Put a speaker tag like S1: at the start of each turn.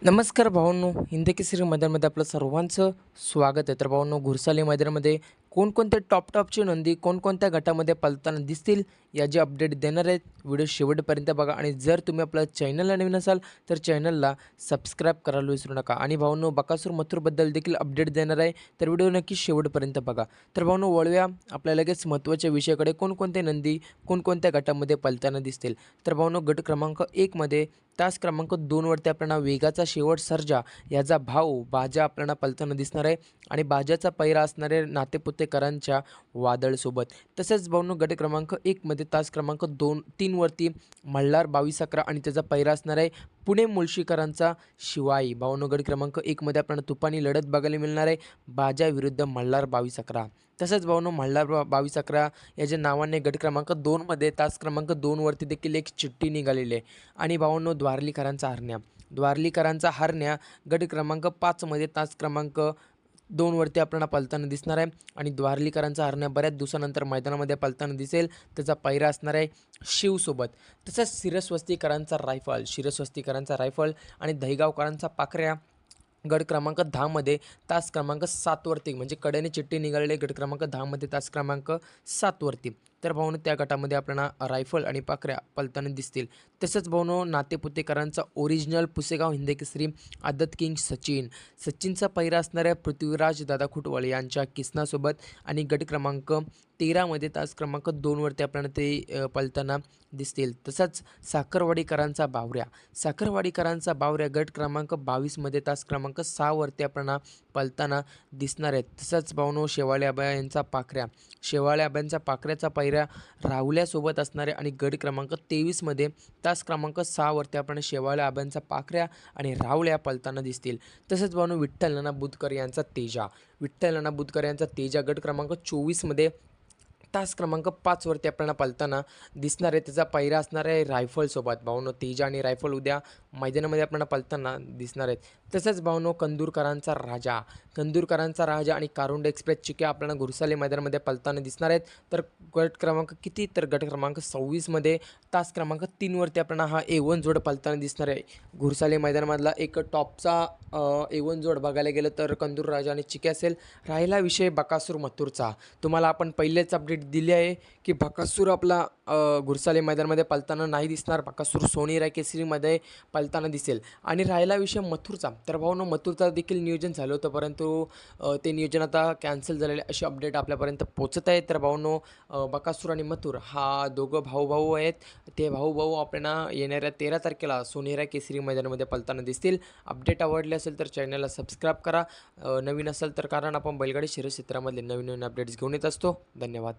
S1: नमस्कार भावांनो, हिंद केसरी मैदानामध्ये आपलं सर्वांचं स्वागत आहे. तर भावांनो, घुरसाली मैदानामध्ये कोणकोणत्या टॉपची नंदी कोणकोणत्या गटामध्ये पळताना दिसतील याची अपडेट देणार आहेत. व्हिडिओ शेवटपर्यंत बघा आणि जर तुम्ही आपल्या चॅनलला नवीन असाल तर चॅनलला सबस्क्राईब करायला विसरू नका. आणि भावांनो, बकासूर मथुरबद्दल देखील अपडेट देणार आहे, तर व्हिडिओ नक्की शेवटपर्यंत बघा. तर भावांनो, वळूया आपल्या लगेच महत्त्वाच्या विषयाकडे. कोणकोणते नंदी कोणकोणत्या गटामध्ये पळताना दिसतील. तर भावांनो, गट क्रमांक 1 मध्ये तास क्रमांक 2 वरती आपल्याला वेगाचा शेवट सर्जा याचा भाऊ बाजा आपल्याला पळताना दिसणार आहे आणि बाजाचा पैरा असणारे नातेपुतेकरांच्या वादळसोबत. तसेच भाऊंनो, गट क्रमांक 1 मध्ये तास क्रमांक 3 वरती मल्हार 2211 आणि त्याचा पैरा असणार आहे पुणे मुळशीकरांचा शिवाई. भाऊंनो, गट क्रमांक 1 मध्ये आपल्याला तुफानी लढत बघायला मिळणार आहे, बाजा विरुद्ध मल्हार 2211. तसंच भाऊंनो, मल्हार 2211 याच्या नावाने गट क्रमांक 2 मध्ये तास क्रमांक 2 वरती देखील एक चिठ्ठी निघालेली आहे. आणि भाऊंनो, द्वारलीकरांचा हरण्या गट क्रमांक 5 मध्ये तास क्रमांक 2 वरती आपल्याला पळताना दिसणार आहे आणि द्वारलीकरांचा हरण्या बऱ्याच दिवसानंतर मैदानामध्ये पळताना दिसेल. त्याचा पैरा असणार आहे शिवसोबत. तसंच शिरस्वस्तीकरांचा रायफल आणि दहीगावकरांचा पाखऱ्या गट क्रमांक 10 मध्ये तास क्रमांक 7 वरती, म्हणजे कडेने चिठ्ठी निघालेली गट क्रमांक 10 मध्ये तास क्रमांक 7 वरती. तर भाऊनो, त्या गटामध्ये आपल्याला रायफल आणि पाखऱ्या पळताना दिसतील. तसंच भाऊनो, नातेपुतेकरांचा ओरिजिनल पुसेगाव हिंदकेसरी आदत किंग सचिनचा पैरा असणाऱ्या पृथ्वीराज दादा खुटवळ यांच्या किसनासोबत आणि गट क्रमांक 13 मध्ये तास क्रमांक 2 वरती आपल्याला ते पळताना दिसतील. तसंच साखरवाडीकरांचा बावऱ्या गट क्रमांक 22 मध्ये तास क्रमांक 6 वरती आपल्याला पळताना दिसणार आहेत. तसंच भाऊनो, शेवाळे आब्यांचा पाखऱ्याचा पैरा राहुल्यासोबत असणारे आणि गट क्रमांक 23 मध्ये तास क्रमांक 6 वरती आपण शेवाळे आब्यांचा पाखऱ्या आणि राहुल्या पळताना दिसतील. तसंच भाऊनो, विठ्ठल नाना बुधकर यांचा तेजा गट क्रमांक 24 मध्ये तास क्रमांक 5 वरती आपल्याला पळताना दिसणार आहे. त्याचा पैरा असणार आहे रायफलसोबत. भाऊनो, तेजा आणि रायफल उद्या मैदानामध्ये आपल्याला पळताना दिसणार आहेत. तसंच भाऊनो, कंदूरकरांचा राजा आणि कारुंडे एक्सप्रेस चिक्या आपल्याला घुरसाले मैदानामध्ये पळताना दिसणार आहेत. तर गट क्रमांक 26 मध्ये तास क्रमांक 3 वरती आपल्याला हा A1 जोड पळताना दिसणार आहे. घुरसाले मैदानामधला एक टॉपचा A1 जोड बघायला गेलं तर कंदूर राजा आणि चिक्या असेल. राहिला विषय बकासूर मथुरचा. तुम्हाला आपण पहिलेच अपडेट दिली आहे की बकासूर आपला घुरसाले मैदानामध्ये पळताना नाही दिसणार. बकासूर सोनेरा केसरीमध्ये पळताना दिसेल. आणि राहिला विषय मथुरचा. तर भाऊनो, मथुरचा देखील नियोजन झालं होतं, परंतु ते नियोजन आता कॅन्सल झालेले अशी अपडेट आपल्यापर्यंत पोचत आहे. तर भाऊनो, बकासूर आणि मथुर हा दोघं भाऊ आहेत. ते भाऊ आपल्याला येणाऱ्या 13 तारखेला सोनेरा केसरी मैदानामध्ये पळताना दिसतील. अपडेट आवडले असेल तर चॅनलला सबस्क्राईब करा. नवीन असेल तर, कारण आपण बैलगाडी शर्यत क्षेत्रामधले नवीन अपडेट्स घेऊन येत असतो. धन्यवाद.